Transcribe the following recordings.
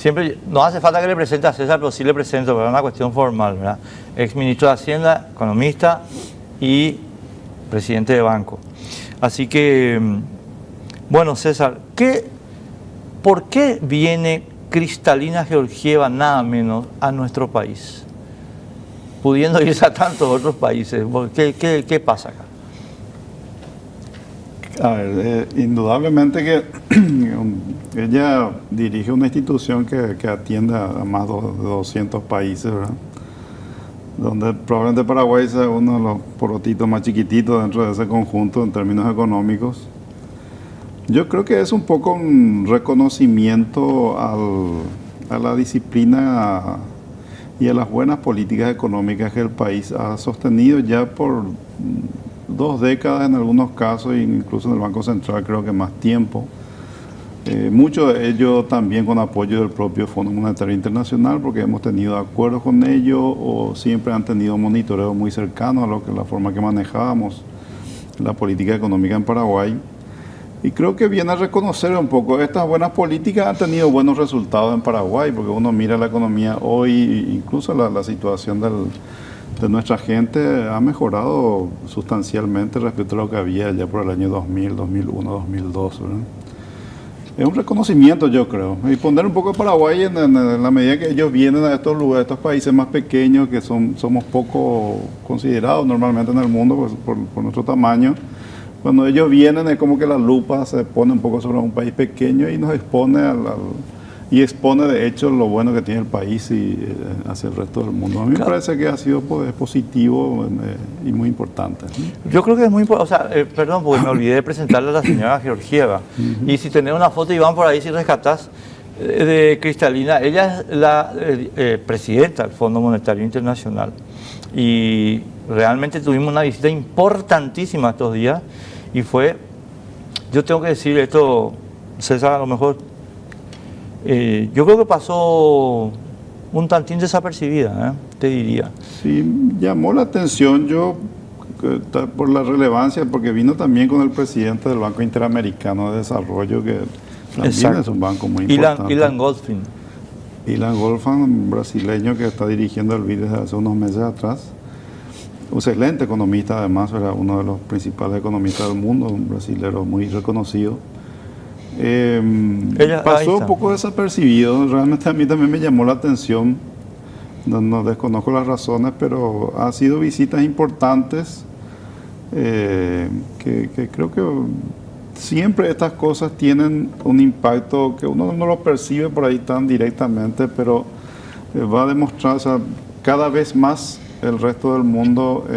siempre, no hace falta que le presente a César, pero sí le presento, pero es una cuestión formal, ¿verdad? Ex ministro de Hacienda, economista y presidente de banco. Así que, bueno, César, ¿por qué viene Cristalina Georgieva nada menos a nuestro país? Pudiendo irse a tantos otros países, ¿qué pasa acá? A ver, indudablemente que ella dirige una institución que atiende a más de 200 países, ¿verdad? Donde probablemente Paraguay sea uno de los porotitos más chiquititos dentro de ese conjunto en términos económicos. Yo creo que es un poco un reconocimiento a la disciplina y a las buenas políticas económicas que el país ha sostenido ya por 2 décadas en algunos casos, incluso en el Banco Central creo que más tiempo. Mucho de ello también con apoyo del propio Fondo Monetario Internacional, porque hemos tenido acuerdos con ellos o siempre han tenido un monitoreo muy cercano a lo que la forma que manejábamos la política económica en Paraguay. Y creo que viene a reconocer un poco, estas buenas políticas han tenido buenos resultados en Paraguay, porque uno mira la economía hoy, incluso la situación de nuestra gente ha mejorado sustancialmente respecto a lo que había ya por el año 2000, 2001, 2002, ¿verdad? Es un reconocimiento, yo creo, y poner un poco de Paraguay en la medida que ellos vienen a estos lugares, estos países más pequeños que somos poco considerados normalmente en el mundo por nuestro tamaño. Cuando ellos vienen es como que la lupa se pone un poco sobre un país pequeño y nos expone y expone de hecho lo bueno que tiene el país hacia el resto del mundo. A mí me parece que ha sido positivo y muy importante. Yo creo que es muy importante, o sea, perdón, porque me olvidé de presentarle a la señora Georgieva. Y si tenés una foto, Iván, por ahí, si rescatás, de Cristalina, ella es la presidenta del Fondo Monetario Internacional. Y realmente tuvimos una visita importantísima estos días y yo tengo que decir esto, César, a lo mejor, yo creo que pasó un tantín desapercibida, te diría. Sí, llamó la atención por la relevancia, porque vino también con el presidente del Banco Interamericano de Desarrollo, que también es un banco muy importante. Ilan Goldfin. Ilan Goldfin, un brasileño que está dirigiendo el BID desde hace unos meses atrás. Un excelente economista, además, era uno de los principales economistas del mundo, un brasilero muy reconocido. Pasó un poco desapercibido, realmente a mí también me llamó la atención, no desconozco las razones, pero ha sido visitas importantes, que creo que siempre estas cosas tienen un impacto que uno no lo percibe por ahí tan directamente, pero va a demostrar, o sea, cada vez más el resto del mundo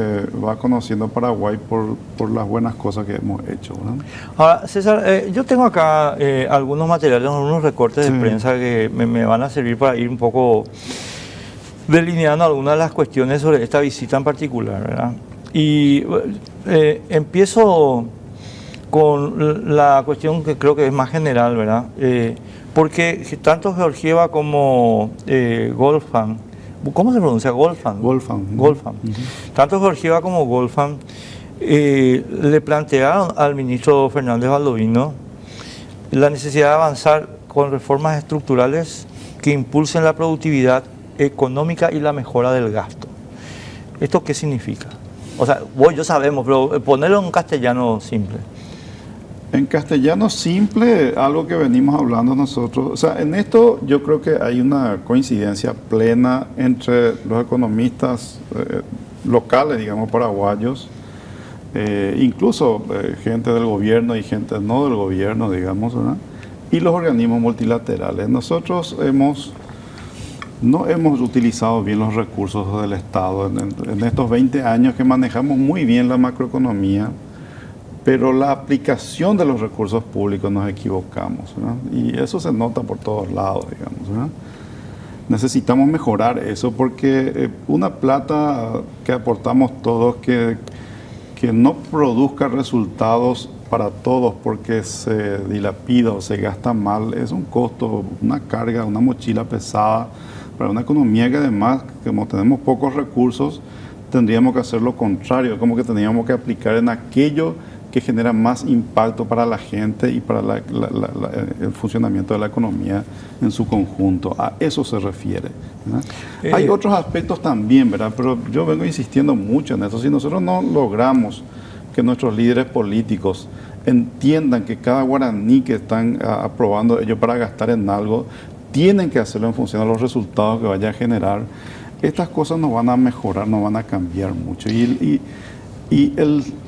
va conociendo Paraguay por las buenas cosas que hemos hecho, ¿no? Ahora, César, yo tengo acá algunos materiales, algunos recortes de prensa que me van a servir para ir un poco delineando algunas de las cuestiones sobre esta visita en particular, ¿verdad? Y empiezo con la cuestión que creo que es más general, ¿verdad? Porque tanto Georgieva como Goldfin, ¿cómo se pronuncia? Goldfin. Tanto Georgieva como Goldfin le plantearon al ministro Fernández Baldovino la necesidad de avanzar con reformas estructurales que impulsen la productividad económica y la mejora del gasto. ¿Esto qué significa? O sea, vos y yo sabemos, pero ponerlo en castellano simple. En castellano simple, algo que venimos hablando nosotros, o sea, en esto yo creo que hay una coincidencia plena entre los economistas locales, digamos, paraguayos, incluso gente del gobierno y gente no del gobierno, digamos, ¿verdad? Y los organismos multilaterales. Nosotros no hemos utilizado bien los recursos del Estado en estos 20 años que manejamos muy bien la macroeconomía, pero la aplicación de los recursos públicos nos equivocamos, ¿verdad? Y eso se nota por todos lados, digamos, ¿verdad? Necesitamos mejorar eso porque una plata que aportamos todos que no produzca resultados para todos porque se dilapida o se gasta mal es un costo, una carga, una mochila pesada para una economía que además, como tenemos pocos recursos, tendríamos que hacer lo contrario, como que tendríamos que aplicar en aquello que genera más impacto para la gente y para el funcionamiento de la economía en su conjunto. A eso se refiere, ¿verdad? Hay otros aspectos también, ¿verdad? Pero yo vengo insistiendo mucho en eso. Si nosotros no logramos que nuestros líderes políticos entiendan que cada guaraní que están aprobando ellos para gastar en algo, tienen que hacerlo en función de los resultados que vaya a generar, estas cosas no van a mejorar, no van a cambiar mucho.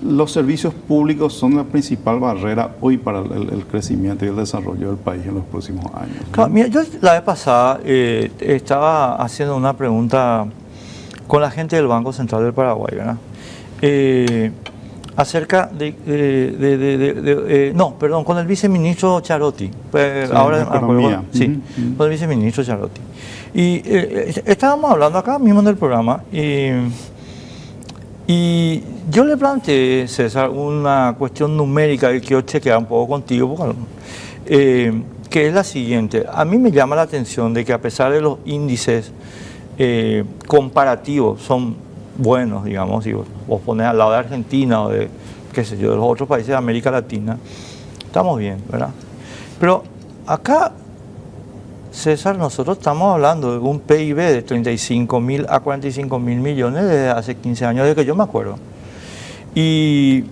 Los servicios públicos son la principal barrera hoy para el crecimiento y el desarrollo del país en los próximos años, ¿no? Claro, mira, yo la vez pasada estaba haciendo una pregunta con la gente del Banco Central del Paraguay, ¿verdad? Acerca con el viceministro Charotti. Pues, Sí, ahora de economía. Sí, con el viceministro Charotti. Y estábamos hablando acá mismo en el programa y yo le planteé, César, una cuestión numérica que quiero chequear un poco contigo, que es la siguiente. A mí me llama la atención de que a pesar de los índices comparativos son buenos, digamos, si vos pones al lado de Argentina o de, qué sé yo, de los otros países de América Latina, estamos bien, ¿verdad? Pero acá, César, nosotros estamos hablando de un PIB de 35.000 a 45.000 millones desde hace 15 años, desde que yo me acuerdo. Y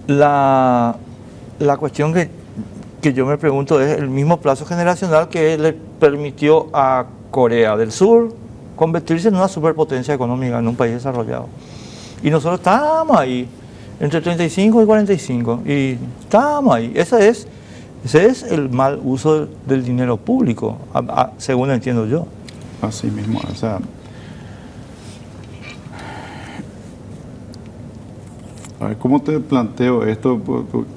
la cuestión que yo me pregunto es el mismo plazo generacional que le permitió a Corea del Sur convertirse en una superpotencia económica en un país desarrollado. Y nosotros estamos ahí, entre 35 y 45, y estamos ahí. Ese es el mal uso del dinero público, según entiendo yo. Así mismo, o sea, a ver, ¿cómo te planteo esto?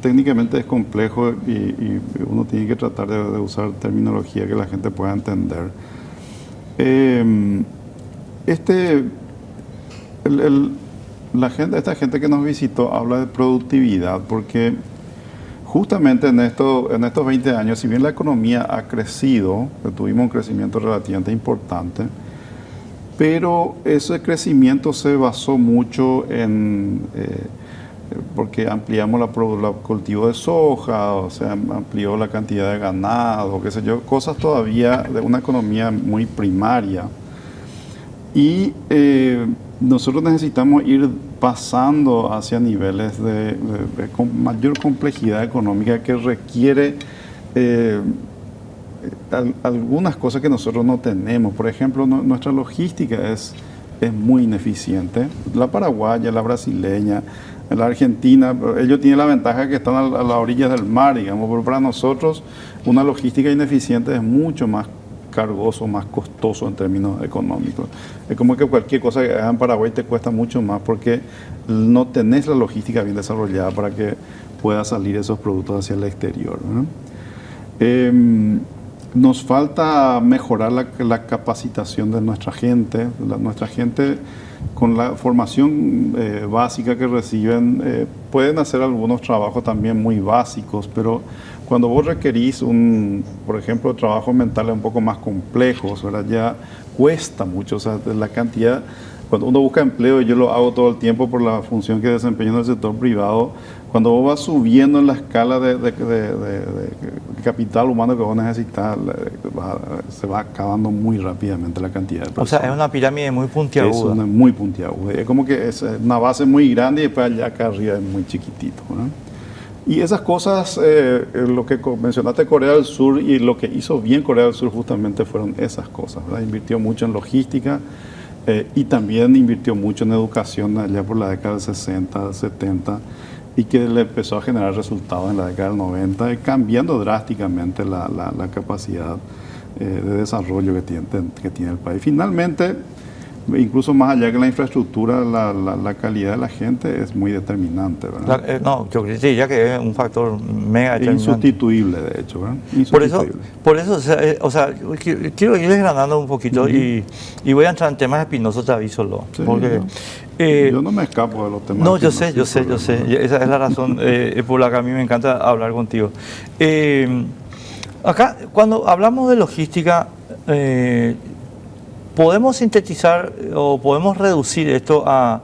Técnicamente es complejo y uno tiene que tratar de usar terminología que la gente pueda entender. Esta gente que nos visitó habla de productividad porque justamente en estos 20 años, si bien la economía ha crecido, tuvimos un crecimiento relativamente importante, pero ese crecimiento se basó mucho porque ampliamos el cultivo de soja, o sea, amplió la cantidad de ganado, qué sé yo, cosas todavía de una economía muy primaria. Y nosotros necesitamos ir pasando hacia niveles con mayor complejidad económica que requiere algunas cosas que nosotros no tenemos. Por ejemplo, nuestra logística es muy ineficiente. La paraguaya, la brasileña, la argentina, ellos tienen la ventaja que están a la orilla del mar, digamos, pero para nosotros una logística ineficiente es mucho más cargoso, más costoso en términos económicos. Es como que cualquier cosa que hagas en Paraguay te cuesta mucho más porque no tenés la logística bien desarrollada para que puedan salir esos productos hacia el exterior, ¿no? Nos falta mejorar la capacitación de nuestra gente. Nuestra gente con la formación básica que reciben pueden hacer algunos trabajos también muy básicos, pero cuando vos requerís por ejemplo, trabajos mentales un poco más complejos, ¿verdad? Ya cuesta mucho, o sea, la cantidad. Cuando uno busca empleo, yo lo hago todo el tiempo por la función que desempeño en el sector privado, cuando vos vas subiendo en la escala de capital humano que vos necesitas, se va acabando muy rápidamente la cantidad de personas. O sea, es una pirámide muy puntiaguda. Es muy puntiaguda. Es como que es una base muy grande y después allá acá arriba es muy chiquitito, ¿no? Y esas cosas, lo que mencionaste Corea del Sur y lo que hizo bien Corea del Sur justamente fueron esas cosas, ¿verdad? Invirtió mucho en logística y también invirtió mucho en educación allá por la década del 60, 70 y que le empezó a generar resultados en la década del 90, cambiando drásticamente la capacidad de desarrollo que tiene el país. Finalmente, incluso más allá que la infraestructura, la calidad de la gente es muy determinante, ¿verdad? No, yo diría que es un factor mega determinante. Insustituible, de hecho, ¿verdad? Insustituible. Por eso, o sea, quiero ir desgranando un poquito y voy a entrar en temas espinosos, te aviso, Sí, porque yo no me escapo de los temas. No, yo sé. Esa es la razón por la que a mí me encanta hablar contigo. Acá, cuando hablamos de logística, podemos sintetizar o podemos reducir esto a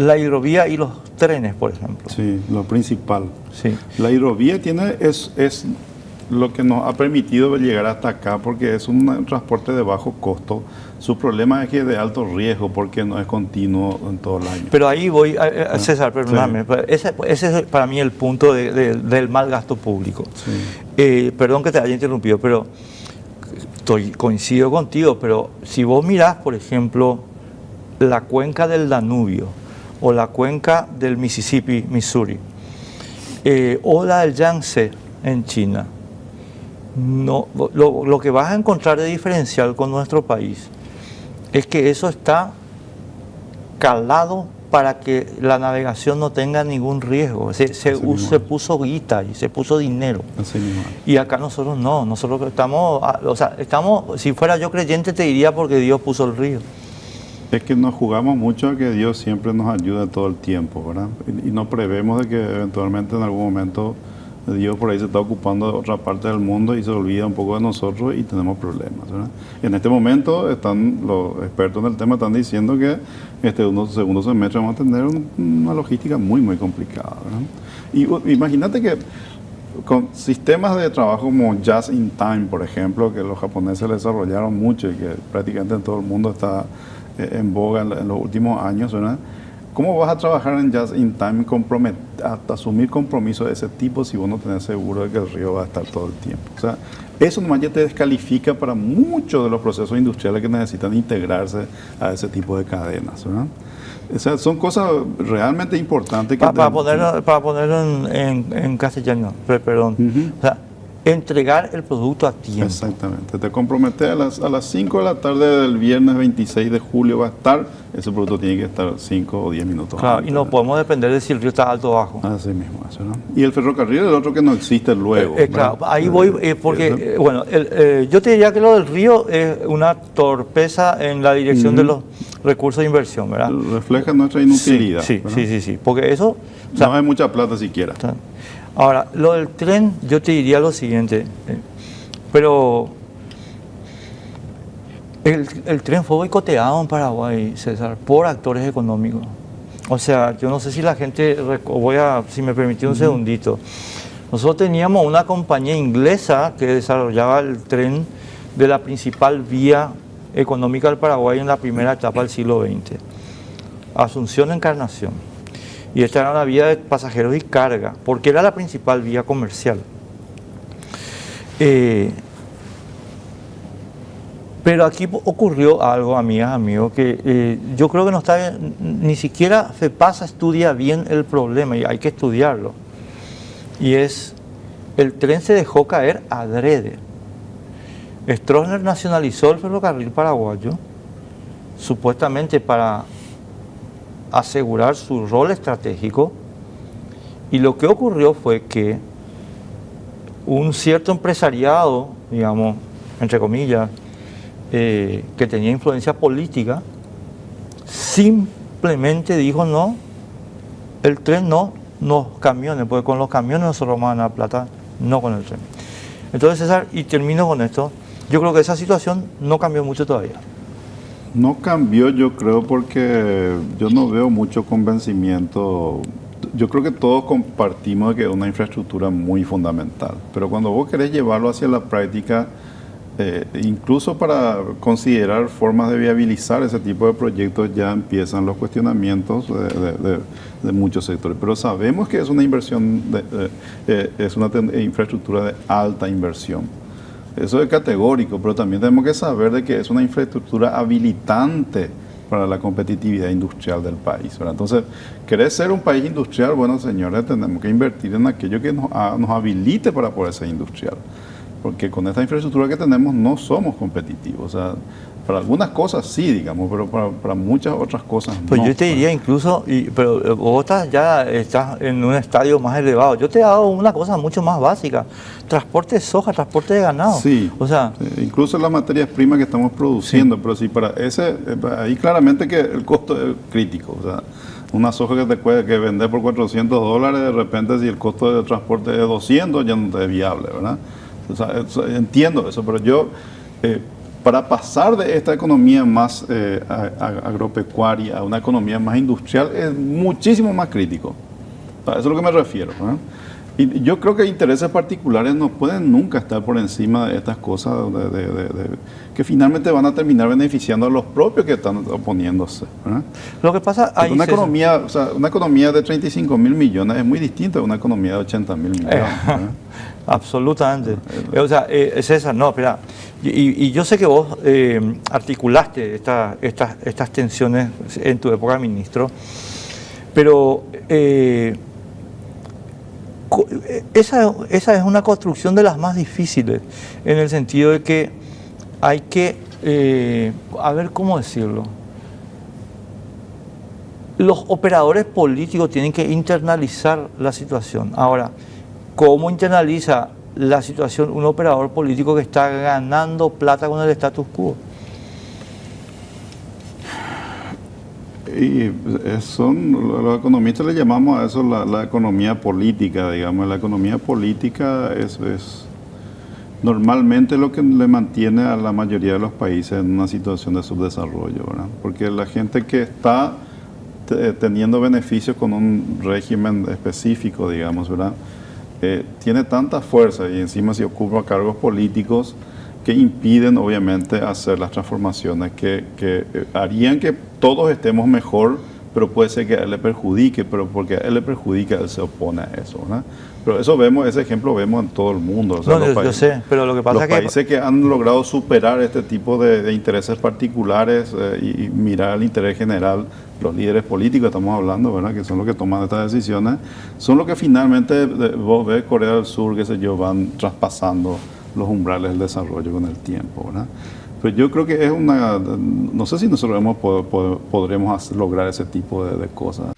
la hidrovía y los trenes, por ejemplo. Sí, lo principal. Sí. La hidrovía es lo que nos ha permitido llegar hasta acá porque es un transporte de bajo costo. Su problema es que es de alto riesgo porque no es continuo en todo el año. Pero ahí voy, César, perdóname. Sí. Ese es para mí el punto del mal gasto público. Sí. Perdón que te haya interrumpido, pero coincido contigo, pero si vos mirás, por ejemplo, la cuenca del Danubio o la cuenca del Mississippi, Missouri, o la del Yangtze en China, no, lo que vas a encontrar de diferencial con nuestro país es que eso está calado para que la navegación no tenga ningún riesgo. Se puso guita y se puso dinero. Y acá nosotros no, nosotros estamos, o sea, si fuera yo creyente te diría porque Dios puso el río. Es que nos jugamos mucho a que Dios siempre nos ayuda todo el tiempo, ¿verdad? Y no prevemos de que eventualmente en algún momento Dios por ahí se está ocupando de otra parte del mundo y se olvida un poco de nosotros y tenemos problemas, ¿verdad? En este momento están los expertos en el tema están diciendo que segundo semestre vamos a tener una logística muy, muy complicada, ¿verdad? Y imagínate que con sistemas de trabajo como Just in Time, por ejemplo, que los japoneses desarrollaron mucho y que prácticamente en todo el mundo está en boga en los últimos años, ¿verdad? ¿Cómo vas a trabajar en Just in Time hasta asumir compromisos de ese tipo si vos no tenés seguro de que el río va a estar todo el tiempo? O sea, eso nomás ya te descalifica para muchos de los procesos industriales que necesitan integrarse a ese tipo de cadenas, ¿verdad? O sea, son cosas realmente importantes. Para ponerlo en castellano, perdón. O sea, entregar el producto a tiempo. Exactamente. Te comprometes a las 5 de la tarde del viernes 26 de julio va a estar, ese producto tiene que estar 5 o 10 minutos claro, antes. Y no podemos depender de si el río está alto o bajo. Así mismo, eso, ¿no? Y el ferrocarril es el otro que no existe luego. Claro, ahí voy, porque, bueno, yo te diría que lo del río es una torpeza en la dirección de los recursos de inversión, ¿verdad? Refleja nuestra inutilidad. Sí, porque eso... O sea, no hay mucha plata siquiera. Ahora, lo del tren, yo te diría lo siguiente, pero el tren fue boicoteado en Paraguay, César, por actores económicos. O sea, yo no sé si la gente, si me permite un segundito, nosotros teníamos una compañía inglesa que desarrollaba el tren de la principal vía económica del Paraguay en la primera etapa del siglo XX, Asunción-Encarnación. Y esta era una vía de pasajeros y carga, porque era la principal vía comercial. Pero aquí ocurrió algo, amigas, amigos, que yo creo que no está bien, ni siquiera FEPASA estudia bien el problema, y hay que estudiarlo. Y es, el tren se dejó caer adrede. Stroessner nacionalizó el ferrocarril paraguayo, supuestamente para asegurar su rol estratégico, y lo que ocurrió fue que un cierto empresariado, digamos, entre comillas, que tenía influencia política, simplemente dijo no, el tren no, los camiones, porque con los camiones nosotros vamos a ganar plata, no con el tren. Entonces, César, y termino con esto, yo creo que esa situación no cambió mucho todavía. No cambió, yo creo, porque yo no veo mucho convencimiento. Yo creo que todos compartimos que es una infraestructura muy fundamental, pero cuando vos querés llevarlo hacia la práctica, incluso para considerar formas de viabilizar ese tipo de proyectos, ya empiezan los cuestionamientos de muchos sectores. Pero sabemos que es una inversión, es una infraestructura de alta inversión. Eso es categórico, pero también tenemos que saber de que es una infraestructura habilitante para la competitividad industrial del país, ¿verdad? Entonces, ¿querés ser un país industrial? Bueno, señores, tenemos que invertir en aquello que nos habilite para poder ser industrial. Porque con esta infraestructura que tenemos no somos competitivos. O sea, para algunas cosas sí, digamos, pero para muchas otras cosas no. Pues yo te diría incluso, pero vos ya estás en un estadio más elevado. Yo te he dado una cosa mucho más básica: transporte de soja, transporte de ganado. Sí, o sea, incluso las materias primas que estamos produciendo, sí. Pero sí, para ese, ahí claramente que el costo es crítico. O sea, una soja que te puede vender por $400, de repente si el costo de transporte es 200, ya no es viable, ¿verdad? O sea, entiendo eso, pero yo para pasar de esta economía más agropecuaria a una economía más industrial es muchísimo más crítico. A eso es a lo que me refiero, ¿eh? Y yo creo que intereses particulares no pueden nunca estar por encima de estas cosas que finalmente van a terminar beneficiando a los propios que están oponiéndose, ¿eh? Lo que pasa ahí una economía, o sea, una economía de 35 mil millones es muy distinta a una economía de 80 mil millones. ¿Eh? Absolutamente. O sea, César, no, espera. Y yo sé que vos articulaste estas tensiones en tu época de ministro, pero esa es una construcción de las más difíciles, en el sentido de que hay que, a ver cómo decirlo, los operadores políticos tienen que internalizar la situación. Ahora, ¿cómo internaliza la situación un operador político que está ganando plata con el status quo? Y los economistas le llamamos a eso la economía política, digamos. La economía política es normalmente lo que le mantiene a la mayoría de los países en una situación de subdesarrollo, ¿verdad? Porque la gente que está teniendo beneficios con un régimen específico, digamos, ¿verdad? Tiene tanta fuerza y encima se ocupa cargos políticos que impiden obviamente hacer las transformaciones que harían que todos estemos mejor, pero puede ser que a él le perjudique, pero porque a él le perjudica, él se opone a eso, ¿verdad? Pero eso vemos, ese ejemplo vemos en todo el mundo. O sea, no, yo sé, pero lo que pasa los es que países que han logrado superar este tipo de intereses particulares y mirar el interés general, los líderes políticos estamos hablando, ¿verdad? Que son los que toman estas decisiones, son los que finalmente, vos ves Corea del Sur, qué sé yo, van traspasando los umbrales del desarrollo con el tiempo, ¿verdad? Pero yo creo que es no sé si nosotros podremos lograr ese tipo de cosas.